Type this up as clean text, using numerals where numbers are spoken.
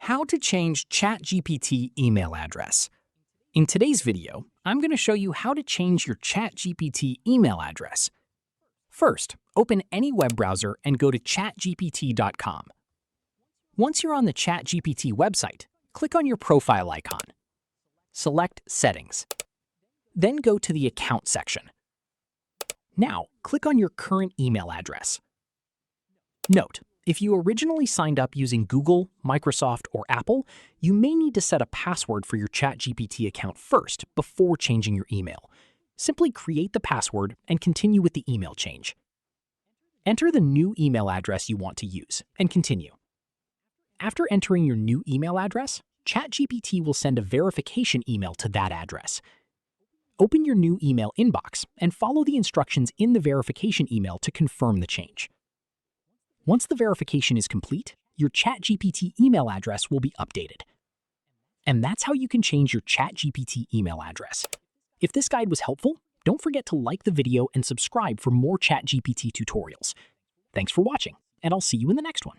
How to change ChatGPT email address. In today's video, I'm going to show you how to change your ChatGPT email address. First, open any web browser and go to chatgpt.com. Once you're on the ChatGPT website, click on your profile icon. Select Settings. Then go to the Account section. Now, click on your current email address. Note, if you originally signed up using Google, Microsoft, or Apple, you may need to set a password for your ChatGPT account first before changing your email. Simply create the password and continue with the email change. Enter the new email address you want to use and continue. After entering your new email address, ChatGPT will send a verification email to that address. Open your new email inbox and follow the instructions in the verification email to confirm the change. Once the verification is complete, your ChatGPT email address will be updated. And that's how you can change your ChatGPT email address. If this guide was helpful, don't forget to like the video and subscribe for more ChatGPT tutorials. Thanks for watching, and I'll see you in the next one.